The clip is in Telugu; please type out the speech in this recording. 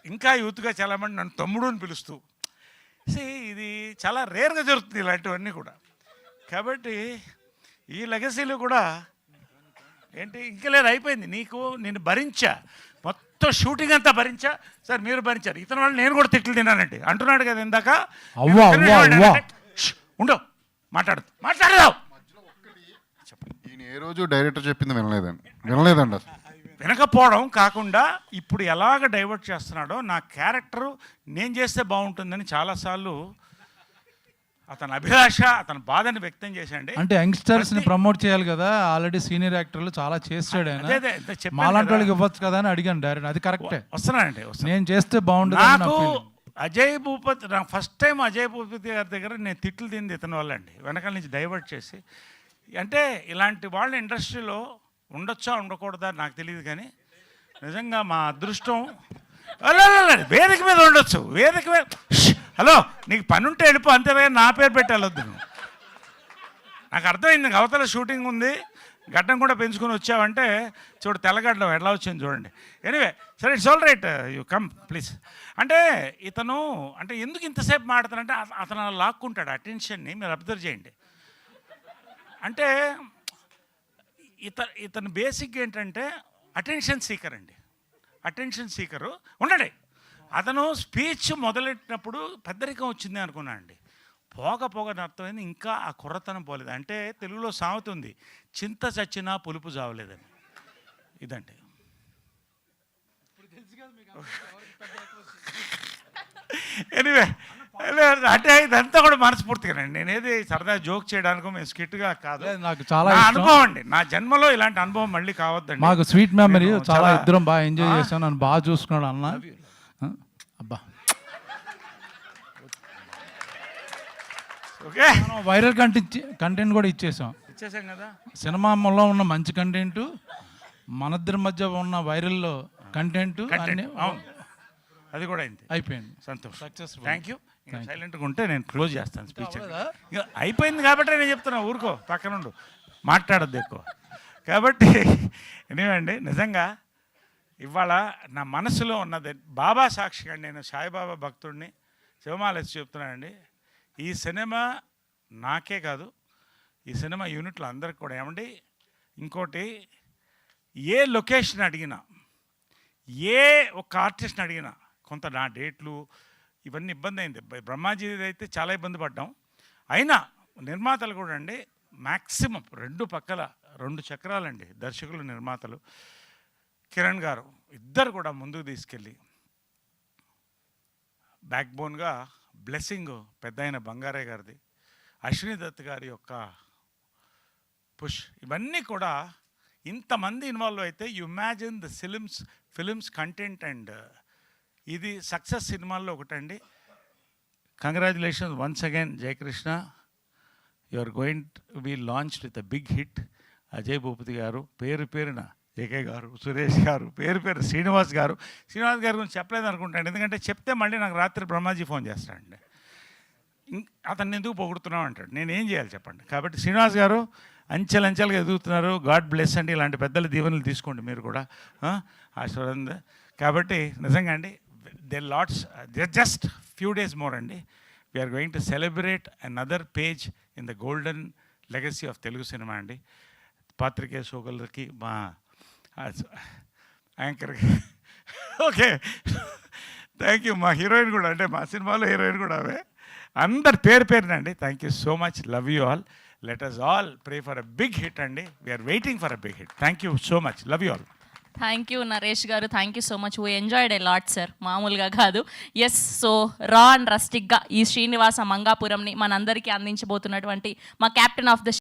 ఇంకా యూత్గా చాలామంది నన్ను తమ్ముడు అని పిలుస్తూ ఇది చాలా రేర్గా జరుగుతుంది ఇలాంటివన్నీ కూడా. కాబట్టి ఈ లెగసీలో కూడా ఏంటి ఇంకా లేదు, అయిపోయింది. నేను భరించా, మొత్తం షూటింగ్ అంతా భరించా సార్, మీరు భరించారు. ఇతని వాళ్ళు నేను కూడా తిట్లు తిన్నానండి అంటున్నాడు కదా ఇందాక. ఉండవు మాట్లాడదావు. ఈయన ఏ రోజు డైరెక్టర్ చెప్పింది వినలేదండి అసలు. వినకపోవడం కాకుండా ఇప్పుడు ఎలాగ డైవర్ట్ చేస్తున్నాడో, నా క్యారెక్టరు నేను చేస్తే బాగుంటుందని చాలాసార్లు అతని అభిలాష, అతని బాధని వ్యక్తం చేశాండి. అంటే యంగ్స్టర్స్ని ప్రమోట్ చేయాలి కదా, ఆల్రెడీ సీనియర్ యాక్టర్లు చాలా చేస్తాడు ఆయన, మాలాంటి వాళ్ళకి ఇవ్వచ్చు కదా అని అడిగాను డైరెక్ట్. అది కరెక్టే, వస్తున్నానండి. నేను చేస్తే బాగుంటుంది. నాకు అజయ్ భూపతి, నా ఫస్ట్ టైం అజయ్ భూపతి గారి దగ్గర నేను తిట్లు తింది ఇతని వల్ల అండి, వెనకాల నుంచి డైవర్ట్ చేసి. అంటే ఇలాంటి వాళ్ళ ఇండస్ట్రీలో ఉండొచ్చా ఉండకూడదా నాకు తెలియదు, కానీ నిజంగా మా అదృష్టం. వేదిక మీద ఉండొచ్చు, వేదిక మీద. హలో, నీకు పని ఉంటే వెళ్ళిపో, అంతేగా నా పేరు పెట్టి వెళ్ళొద్దు నువ్వు. నాకు అర్థమైంది, అవతల షూటింగ్ ఉంది, గడ్డం కూడా పెంచుకొని వచ్చావంటే చూడు తెల్లగడ్డం ఎలా వచ్చింది చూడండి. ఎనీవే సరే, it's all right, you come please. అంటే ఇతను అంటే ఎందుకు ఇంతసేపు మాట్లాడుతానంటే అతను అలా లాక్కుంటాడు అటెన్షన్ని, మీరు అబ్జర్వ్ చేయండి. అంటే ఇతను బేసిక్ ఏంటంటే అటెన్షన్ సీకర్ అండి, అటెన్షన్ సీకరు. ఉండండి, అతను స్పీచ్ మొదలెట్టినప్పుడు పెద్దరికం వచ్చింది అనుకున్నాను అండి. పోగని అర్థమైంది, ఇంకా ఆ కుర్రతనం పోలేదు. అంటే తెలుగులో సామెత ఉంది, చింత చచ్చినా పులుపు చావలేదని. ఇదండి. ఎనీవే, అంటే ఇదంతా కూడా మనస్ఫూర్తిగానండి, నేనేది సరదా జోక్ చేయడానికో మేము స్కిట్గా కాదు, నాకు చాలా అనుభవం అండి. నా జన్మలో ఇలాంటి అనుభవం మళ్ళీ కావద్దండి. మాకు స్వీట్ మెమరీ, చాలా ఇద్దరం బాగా ఎంజాయ్ చేశాను, నన్ను బాగా చూసుకున్నాడు అన్న. అబ్బా, ఓకే, వైరల్ కంటెంట్ కూడా ఇచ్చేసాం కదా. సినిమాలో ఉన్న మంచి కంటెంట్, మనిద్దరి మధ్య ఉన్న వైరల్ కంటెంట్ అది కూడా అయింది, అయిపోయింది. Santosh, success, thank you. సైలెంట్గా ఉంటే నేను క్లోజ్ చేస్తాను స్పీచ్. అయిపోయింది కాబట్టి నేను చెప్తున్నా, ఊరుకో, పక్కనుండు, మాట్లాడద్దు ఎక్కువ. కాబట్టి ఎనివేండి, నిజంగా ఇవాళ నా మనసులో ఉన్నది బాబా సాక్షిగా నేను సాయిబాబా భక్తుడిని శివమాలేసి చెప్తున్నానండి. ఈ సినిమా నాకే కాదు, ఈ సినిమా యూనిట్లు అందరికి కూడా. ఏమండి, ఇంకోటి, ఏ లొకేషన్ అడిగినా, ఏ ఒక ఆర్టిస్ట్ని అడిగినా, కొంత నా డేట్లు ఇవన్నీ ఇబ్బంది అయింది. బ్రహ్మాజీ అయితే చాలా ఇబ్బంది పడ్డాం. అయినా నిర్మాతలు కూడా అండి, మ్యాక్సిమం రెండు పక్కల 2 చక్రాలండి, దర్శకులు నిర్మాతలు కిరణ్ గారు ఇద్దరు కూడా ముందుకు తీసుకెళ్ళి బ్యాక్ బోన్గా బ్లెస్సింగ్ పెద్ద అయిన బంగారే గారిది, అశ్విని దత్ గారి యొక్క పుష్, ఇవన్నీ కూడా ఇంతమంది ఇన్వాల్వ్ అయితే you imagine the films content. And ఇది సక్సెస్ సినిమాల్లో ఒకటండి. Congratulations once again Jayakrishna, you are going to be launched with a big hit. Ajay Bhupathi garu, పేరున జేకే గారు, సురేష్ గారు, పేరు శ్రీనివాస్ గారు గురించి చెప్పలేదు అనుకుంటాను, ఎందుకంటే చెప్తే మళ్ళీ నాకు రాత్రి బ్రహ్మాజీ ఫోన్ చేస్తాడండి, అతన్ని ఎందుకు పొగుడుతున్నావు అంటాడు. నేను ఏం చేయాలి చెప్పండి. కాబట్టి శ్రీనివాస్ గారు అంచెలంచెలుగా ఎదుగుతున్నారు, గాడ్ బ్లెస్ అండి. ఇలాంటి పెద్దల దీవెనలు తీసుకోండి మీరు కూడా, ఆశీర్వాదం. కాబట్టి నిజంగా అండి, జస్ట్ ఫ్యూ డేస్ మోర్ అండి, we're going to celebrate another page in the golden legacy of Telugu cinema అండి. పాత్రికేయ సోదరులకి, మా యాంకర్కి, ఓకే థ్యాంక్ యూ. మా హీరోయిన్ కూడా, అంటే మా సినిమాలో హీరోయిన్ కూడా అవే, అందరు పేరునండి. Thank you so much, love you all. Let us all pray for a big hit అండి. We're waiting for a big hit. Thank you so much, love you all. Thank you Naresh గారు, thank you so much. We enjoyed a lot sir, మామూలుగా కాదు. ఎస్, సో రా అండ్ రస్టిక్గా ఈ శ్రీనివాస మంగాపురంని మనందరికీ అందించబోతున్నటువంటి మా క్యాప్టెన్ ఆఫ్ ద